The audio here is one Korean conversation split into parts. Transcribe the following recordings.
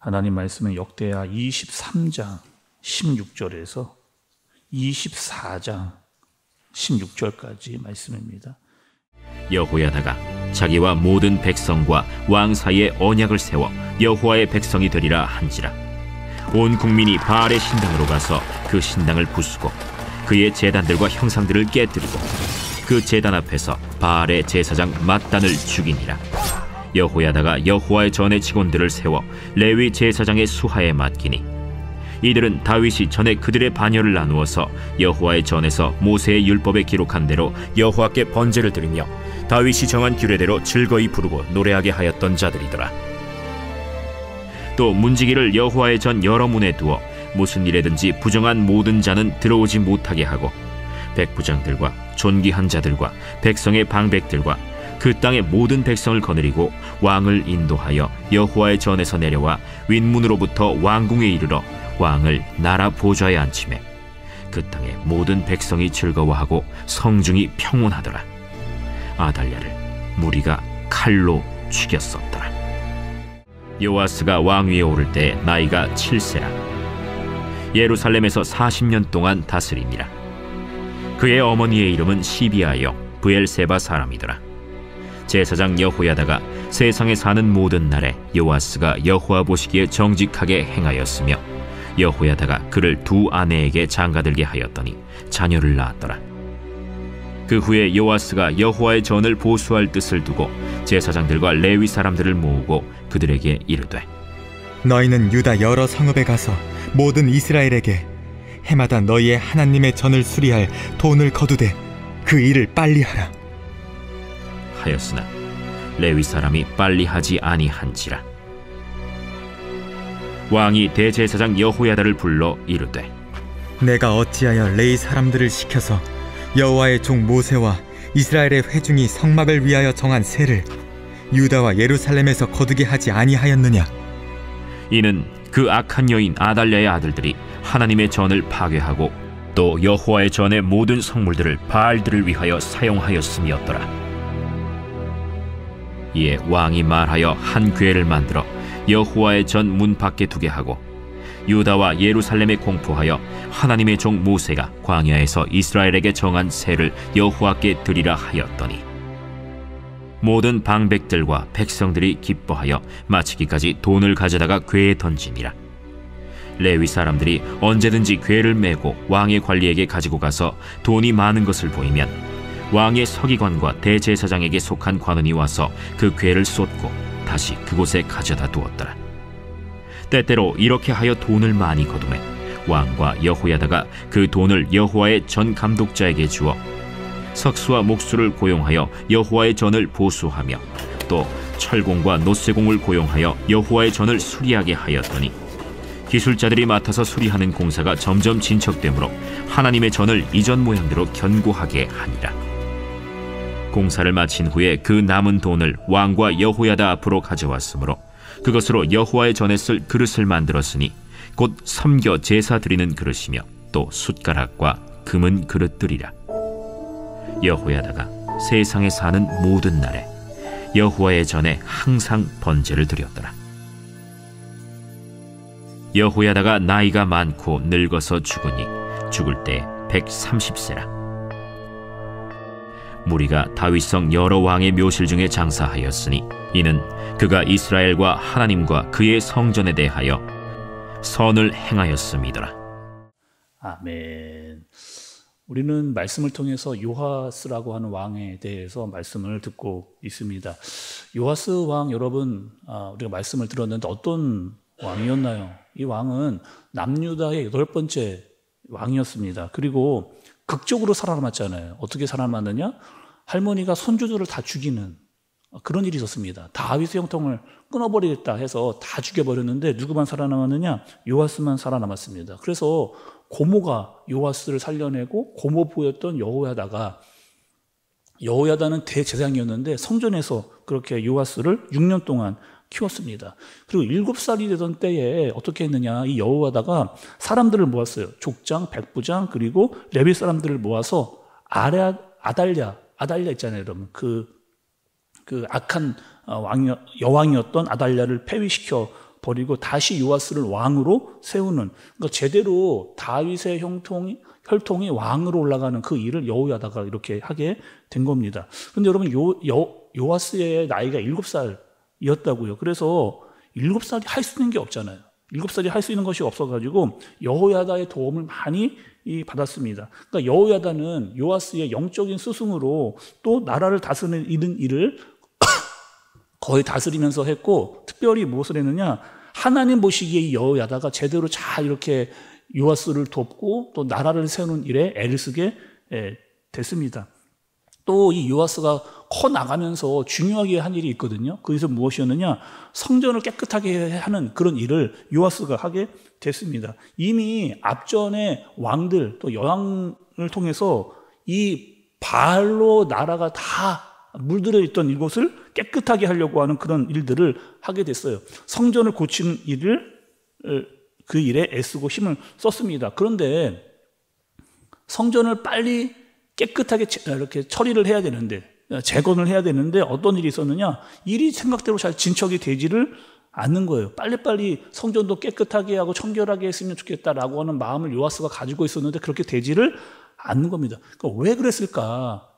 하나님 말씀은 역대하 23장 16절에서 24장 16절까지 말씀입니다. 여호야다가 자기와 모든 백성과 왕 사이에 언약을 세워 여호와의 백성이 되리라 한지라. 온 국민이 바알의 신당으로 가서 그 신당을 부수고 그의 제단들과 형상들을 깨뜨리고 그 제단 앞에서 바알의 제사장 맏단을 죽이니라. 여호야다가 여호와의 전의 직원들을 세워 레위 제사장의 수하에 맡기니 이들은 다윗이 전에 그들의 반열을 나누어서 여호와의 전에서 모세의 율법에 기록한 대로 여호와께 번제를 드리며 다윗이 정한 규례대로 즐거이 부르고 노래하게 하였던 자들이더라. 또 문지기를 여호와의 전 여러 문에 두어 무슨 일에든지 부정한 모든 자는 들어오지 못하게 하고 백부장들과 존귀한 자들과 백성의 방백들과 그 땅의 모든 백성을 거느리고 왕을 인도하여 여호와의 전에서 내려와 윗문으로부터 왕궁에 이르러 왕을 나라 보좌에 앉히매 그 땅의 모든 백성이 즐거워하고 성중이 평온하더라. 아달랴를 무리가 칼로 죽였었더라. 요아스가 왕위에 오를 때 나이가 7세라. 예루살렘에서 40년 동안 다스리니라. 그의 어머니의 이름은 시비아여 브엘세바 사람이더라. 제사장 여호야다가 세상에 사는 모든 날에 요아스가 여호와 보시기에 정직하게 행하였으며 여호야다가 그를 두 아내에게 장가들게 하였더니 자녀를 낳았더라. 그 후에 요아스가 여호와의 전을 보수할 뜻을 두고 제사장들과 레위 사람들을 모으고 그들에게 이르되 너희는 유다 여러 성읍에 가서 모든 이스라엘에게 해마다 너희의 하나님의 전을 수리할 돈을 거두되 그 일을 빨리 하라 하였으나 레위 사람이 빨리 하지 아니한지라. 왕이 대제사장 여호야다를 불러 이르되 내가 어찌하여 레위 사람들을 시켜서 여호와의 종 모세와 이스라엘의 회중이 성막을 위하여 정한 세를 유다와 예루살렘에서 거두게 하지 아니하였느냐. 이는 그 악한 여인 아달랴의 아들들이 하나님의 전을 파괴하고 또 여호와의 전의 모든 성물들을 바알들을 위하여 사용하였음이었더라. 이에 왕이 말하여 한 궤를 만들어 여호와의 전 문 밖에 두게 하고 유다와 예루살렘에 공포하여 하나님의 종 모세가 광야에서 이스라엘에게 정한 세를 여호와께 드리라 하였더니 모든 방백들과 백성들이 기뻐하여 마치기까지 돈을 가져다가 궤에 던지니라. 레위 사람들이 언제든지 궤를 메고 왕의 관리에게 가지고 가서 돈이 많은 것을 보이면 왕의 서기관과 대제사장에게 속한 관원이 와서 그 궤를 쏟고 다시 그곳에 가져다 두었더라. 때때로 이렇게 하여 돈을 많이 거두매 왕과 여호야다가 그 돈을 여호와의 전 감독자에게 주어 석수와 목수를 고용하여 여호와의 전을 보수하며 또 철공과 노쇠공을 고용하여 여호와의 전을 수리하게 하였더니 기술자들이 맡아서 수리하는 공사가 점점 진척되므로 하나님의 전을 이전 모양대로 견고하게 하니라. 공사를 마친 후에 그 남은 돈을 왕과 여호야다 앞으로 가져왔으므로 그것으로 여호와의 전에 쓸 그릇을 만들었으니 곧 섬겨 제사 드리는 그릇이며 또 숟가락과 금은 그릇들이라. 여호야다가 세상에 사는 모든 날에 여호와의 전에 항상 번제를 드렸더라. 여호야다가 나이가 많고 늙어서 죽으니 죽을 때 130세라. 무리가 다윗성 여러 왕의 묘실 중에 장사하였으니 이는 그가 이스라엘과 하나님과 그의 성전에 대하여 선을 행하였음이더라. 아멘. 우리는 말씀을 통해서 요아스라고 하는 왕에 대해서 말씀을 듣고 있습니다. 요아스 왕 여러분, 우리가 말씀을 들었는데 어떤 왕이었나요? 이 왕은 남유다의 8번째 왕이었습니다. 그리고 극적으로 살아남았잖아요. 어떻게 살아남았느냐? 할머니가 손주들을 다 죽이는 그런 일이 있었습니다. 다윗의 형통을 끊어버리겠다 해서 다 죽여버렸는데 누구만 살아남았느냐? 요아스만 살아남았습니다. 그래서 고모가 요아스를 살려내고 고모부였던 여호야다는 대제사장이었는데 성전에서 그렇게 요아스를 6년 동안 키웠습니다. 그리고 7살이 되던 때에 어떻게 했느냐, 이 여호야다가 사람들을 모았어요. 족장, 백부장, 그리고 레위 사람들을 모아서 아달랴 있잖아요, 여러분. 그 악한 여왕이었던 아달랴를 폐위시켜 버리고 다시 요아스를 왕으로 세우는, 그러니까 제대로 다윗의 혈통이 왕으로 올라가는 그 일을 여호야다가 이렇게 하게 된 겁니다. 그런데 여러분, 요아스의 나이가 7살이었다고요. 그래서 7살이 할 수 있는 게 없잖아요. 7살이 할 수 있는 것이 없어가지고 여호야다의 도움을 많이 받았습니다. 그러니까 여호야다는 요아스의 영적인 스승으로 또 나라를 다스리는 일을 거의 다스리면서 했고, 특별히 무엇을 했느냐, 하나님 보시기에 이 여호야다가 제대로 잘 이렇게 요아스를 돕고 또 나라를 세우는 일에 애를 쓰게 됐습니다. 또 이 요아스가 커 나가면서 중요하게 한 일이 있거든요. 그것은 무엇이었느냐, 성전을 깨끗하게 하는 그런 일을 요아스가 하게 됐습니다. 이미 앞전에 왕들 또 여왕을 통해서 이 바알로 나라가 다 물들어 있던 이곳을 깨끗하게 하려고 하는 그런 일들을 하게 됐어요. 성전을 고치는 그 일에 애쓰고 힘을 썼습니다. 그런데 성전을 빨리 깨끗하게 이렇게 처리를 해야 되는데, 재건을 해야 되는데 어떤 일이 있었느냐, 일이 생각대로 잘 진척이 되지를 않는 거예요. 빨리빨리 성전도 깨끗하게 하고 청결하게 했으면 좋겠다라고 하는 마음을 요아스가 가지고 있었는데 그렇게 되지를 않는 겁니다. 그러니까 왜 그랬을까?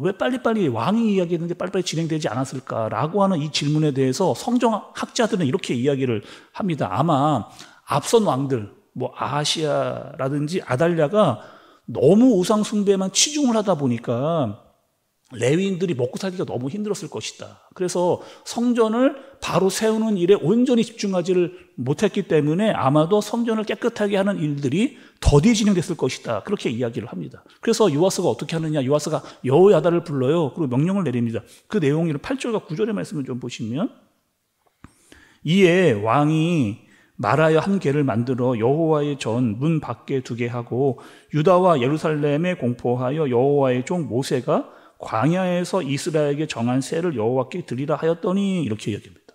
왜 빨리빨리 왕이 이야기했는데 빨리빨리 진행되지 않았을까라고 하는 이 질문에 대해서 성경학자들은 이렇게 이야기를 합니다. 아마 앞선 왕들, 아하시아라든지 아달랴가 너무 우상 숭배에만 치중을 하다 보니까 레위인들이 먹고 살기가 너무 힘들었을 것이다. 그래서 성전을 바로 세우는 일에 온전히 집중하지를 못했기 때문에 아마도 성전을 깨끗하게 하는 일들이 더디 진행됐을 것이다. 그렇게 이야기를 합니다. 그래서 요아스가 어떻게 하느냐, 요아스가 여호야다를 불러요. 그리고 명령을 내립니다. 그 내용을 8절과 9절의 말씀을 좀 보시면, 이에 왕이 말하여 한 개를 만들어 여호와의 전 문 밖에 두게 하고 유다와 예루살렘에 공포하여 여호와의 종 모세가 광야에서 이스라엘에게 정한 세를 여호와께 드리라 하였더니, 이렇게 이야기합니다.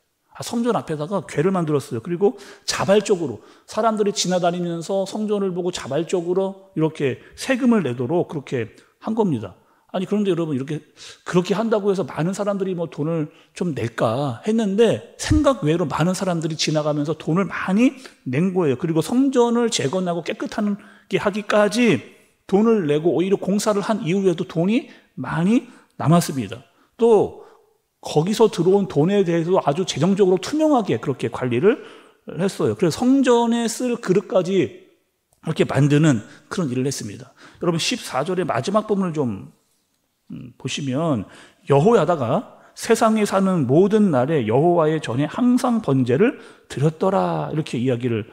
성전 앞에다가 궤를 만들었어요. 그리고 자발적으로 사람들이 지나다니면서 성전을 보고 자발적으로 이렇게 세금을 내도록 그렇게 한 겁니다. 아니, 그런데 여러분, 그렇게 한다고 해서 많은 사람들이 돈을 좀 낼까 했는데 생각 외로 많은 사람들이 지나가면서 돈을 많이 낸 거예요. 그리고 성전을 재건하고 깨끗하게 하기까지 돈을 내고 오히려 공사를 한 이후에도 돈이 많이 남았습니다. 또 거기서 들어온 돈에 대해서 아주 재정적으로 투명하게 그렇게 관리를 했어요. 그래서 성전에 쓸 그릇까지 이렇게 만드는 그런 일을 했습니다. 여러분, 14절의 마지막 부분을 좀 보시면, 여호야다가 세상에 사는 모든 날에 여호와의 전에 항상 번제를 드렸더라, 이렇게 이야기를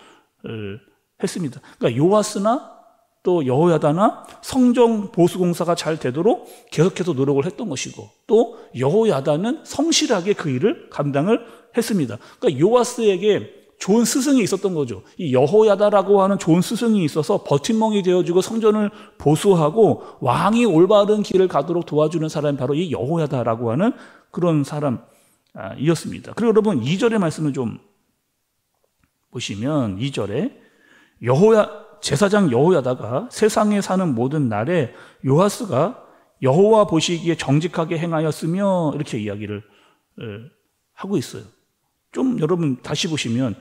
했습니다. 그러니까 요아스나 또 여호야다나 성전 보수 공사가 잘 되도록 계속해서 노력을 했던 것이고, 또 여호야다는 성실하게 그 일을 감당을 했습니다. 그러니까 요아스에게 좋은 스승이 있었던 거죠. 이 여호야다라고 하는 좋은 스승이 있어서 버팀목이 되어주고 성전을 보수하고 왕이 올바른 길을 가도록 도와주는 사람이 바로 이 여호야다라고 하는 그런 사람이었습니다. 그리고 여러분, 2절의 말씀을 좀 보시면, 2절에 제사장 여호야다가 세상에 사는 모든 날에 요아스가 여호와 보시기에 정직하게 행하였으며, 이렇게 이야기를 하고 있어요. 좀 여러분 다시 보시면,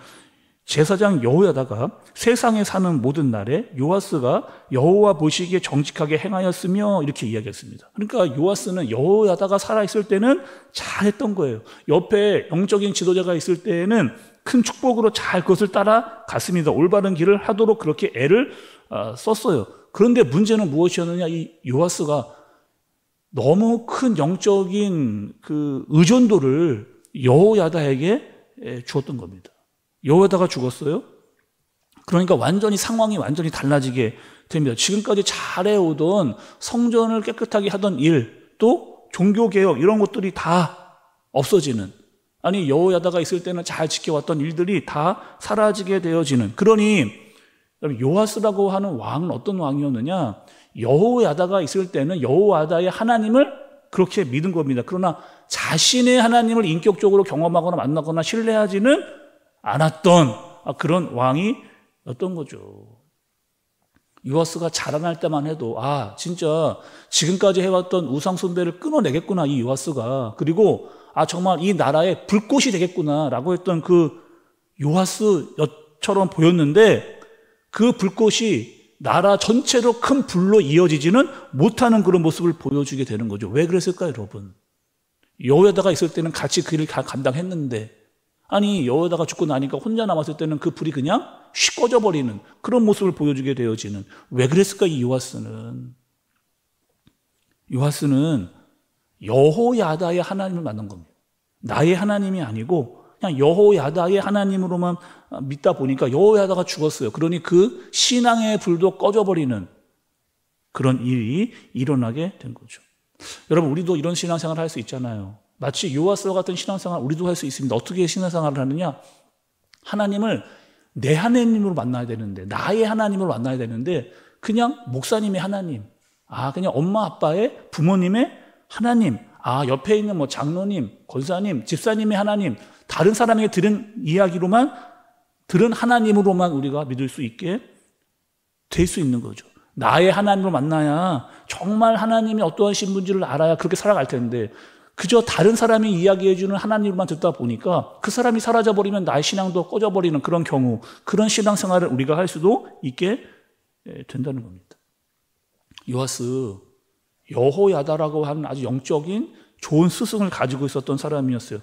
제사장 여호야다가 세상에 사는 모든 날에 요아스가 여호와 보시기에 정직하게 행하였으며, 이렇게 이야기했습니다. 그러니까 요아스는 여호야다가 살아있을 때는 잘했던 거예요. 옆에 영적인 지도자가 있을 때에는 큰 축복으로 잘 그것을 따라갔습니다. 올바른 길을 하도록 그렇게 애를 썼어요. 그런데 문제는 무엇이었느냐, 이 요아스가 너무 큰 영적인 그 의존도를 여호야다에게 주었던 겁니다. 여호야다가 죽었어요. 그러니까 상황이 완전히 달라지게 됩니다. 지금까지 잘해오던 성전을 깨끗하게 하던 일, 또 종교개혁, 이런 것들이 다 없어지는, 아니 여호야다가 있을 때는 잘 지켜왔던 일들이 다 사라지게 되어지는. 그러니 요아스라고 하는 왕은 어떤 왕이었느냐, 여호야다가 있을 때는 여호야다의 하나님을 그렇게 믿은 겁니다. 그러나 자신의 하나님을 인격적으로 경험하거나 만나거나 신뢰하지는 않았던 그런 왕이었던 거죠. 요아스가 자라날 때만 해도 진짜 지금까지 해왔던 우상 숭배를 끊어내겠구나, 이 요아스가. 그리고 정말 이 나라의 불꽃이 되겠구나 라고 했던 그 요하스처럼 보였는데 그 불꽃이 나라 전체로 큰 불로 이어지지는 못하는 그런 모습을 보여주게 되는 거죠. 왜 그랬을까요, 여러분? 여호야다가 있을 때는 같이 그 일을 감당했는데, 아니 여호야다가 죽고 나니까 혼자 남았을 때는 그 불이 그냥 휙 꺼져버리는 그런 모습을 보여주게 되어지는, 왜 그랬을까? 이 요하스는 여호야다의 하나님을 만난 겁니다. 나의 하나님이 아니고 그냥 여호야다의 하나님으로만 믿다 보니까 여호야다가 죽었어요. 그러니 그 신앙의 불도 꺼져버리는 그런 일이 일어나게 된 거죠. 여러분, 우리도 이런 신앙생활을 할 수 있잖아요. 마치 요하스와 같은 신앙생활 우리도 할 수 있습니다. 어떻게 신앙생활을 하느냐? 하나님을 내 하나님으로 만나야 되는데, 나의 하나님으로 만나야 되는데 그냥 목사님의 하나님, 그냥 엄마 아빠의 부모님의 하나님, 옆에 있는 뭐 장로님, 권사님, 집사님의 하나님, 다른 사람에게 들은 이야기로만, 들은 하나님으로만 우리가 믿을 수 있게 될 수 있는 거죠. 나의 하나님을 만나야 정말 하나님이 어떠하신 분지를 알아야 그렇게 살아갈 텐데, 그저 다른 사람이 이야기해주는 하나님만 듣다 보니까 그 사람이 사라져버리면 나의 신앙도 꺼져버리는 그런 경우, 그런 신앙생활을 우리가 할 수도 있게 된다는 겁니다. 요하스, 여호야다라고 하는 아주 영적인 좋은 스승을 가지고 있었던 사람이었어요.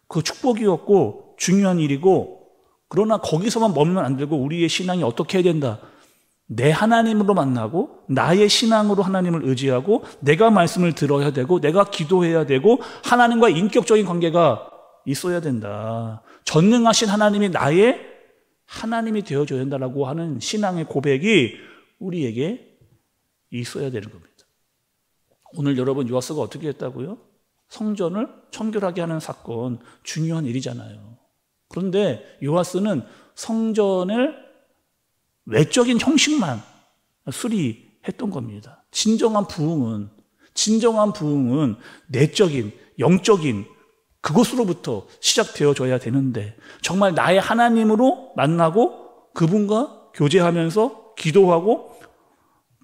그 축복이었고 중요한 일이고, 그러나 거기서만 머물면 안 되고 우리의 신앙이 어떻게 해야 된다? 내 하나님으로 만나고 나의 신앙으로 하나님을 의지하고 내가 말씀을 들어야 되고 내가 기도해야 되고 하나님과 인격적인 관계가 있어야 된다. 전능하신 하나님이 나의 하나님이 되어줘야 된다라고 하는 신앙의 고백이 우리에게 있어야 되는 겁니다. 오늘 여러분, 요하스가 어떻게 했다고요? 성전을 청결하게 하는 사건, 중요한 일이잖아요. 그런데 요하스는 성전을 외적인 형식만 수리했던 겁니다. 진정한 부흥은 내적인, 영적인 그것으로부터 시작되어져야 되는데, 정말 나의 하나님으로 만나고 그분과 교제하면서 기도하고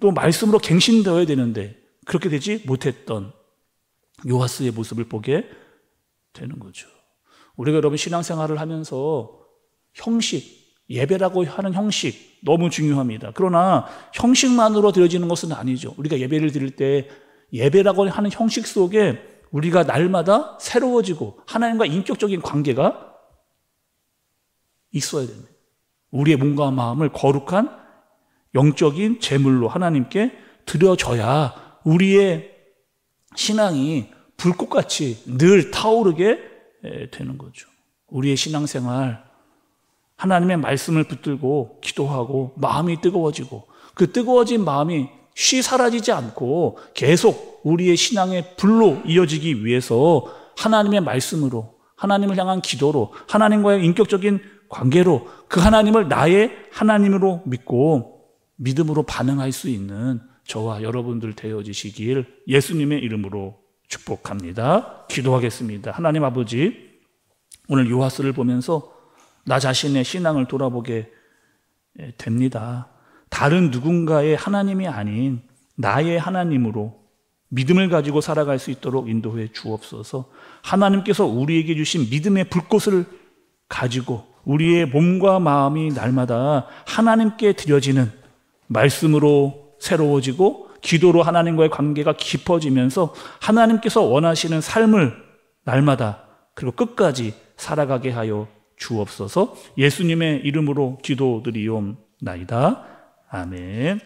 또 말씀으로 갱신되어야 되는데 그렇게 되지 못했던 요하스의 모습을 보게 되는 거죠. 우리가 여러분 신앙생활을 하면서 형식, 예배라고 하는 형식 너무 중요합니다. 그러나 형식만으로 드려지는 것은 아니죠. 우리가 예배를 드릴 때 예배라고 하는 형식 속에 우리가 날마다 새로워지고 하나님과 인격적인 관계가 있어야 됩니다. 우리의 몸과 마음을 거룩한 영적인 제물로 하나님께 드려져야 우리의 신앙이 불꽃같이 늘 타오르게 되는 거죠. 우리의 신앙생활, 하나님의 말씀을 붙들고 기도하고 마음이 뜨거워지고 그 뜨거워진 마음이 쉬 사라지지 않고 계속 우리의 신앙의 불로 이어지기 위해서 하나님의 말씀으로, 하나님을 향한 기도로, 하나님과의 인격적인 관계로 그 하나님을 나의 하나님으로 믿고 믿음으로 반응할 수 있는 저와 여러분들 되어지시길 예수님의 이름으로 축복합니다. 기도하겠습니다. 하나님 아버지, 오늘 요하스를 보면서 나 자신의 신앙을 돌아보게 됩니다. 다른 누군가의 하나님이 아닌 나의 하나님으로 믿음을 가지고 살아갈 수 있도록 인도해 주옵소서. 하나님께서 우리에게 주신 믿음의 불꽃을 가지고 우리의 몸과 마음이 날마다 하나님께 드려지는 말씀으로 새로워지고 기도로 하나님과의 관계가 깊어지면서 하나님께서 원하시는 삶을 날마다 그리고 끝까지 살아가게 하여 주옵소서. 예수님의 이름으로 기도드리옵나이다. 아멘.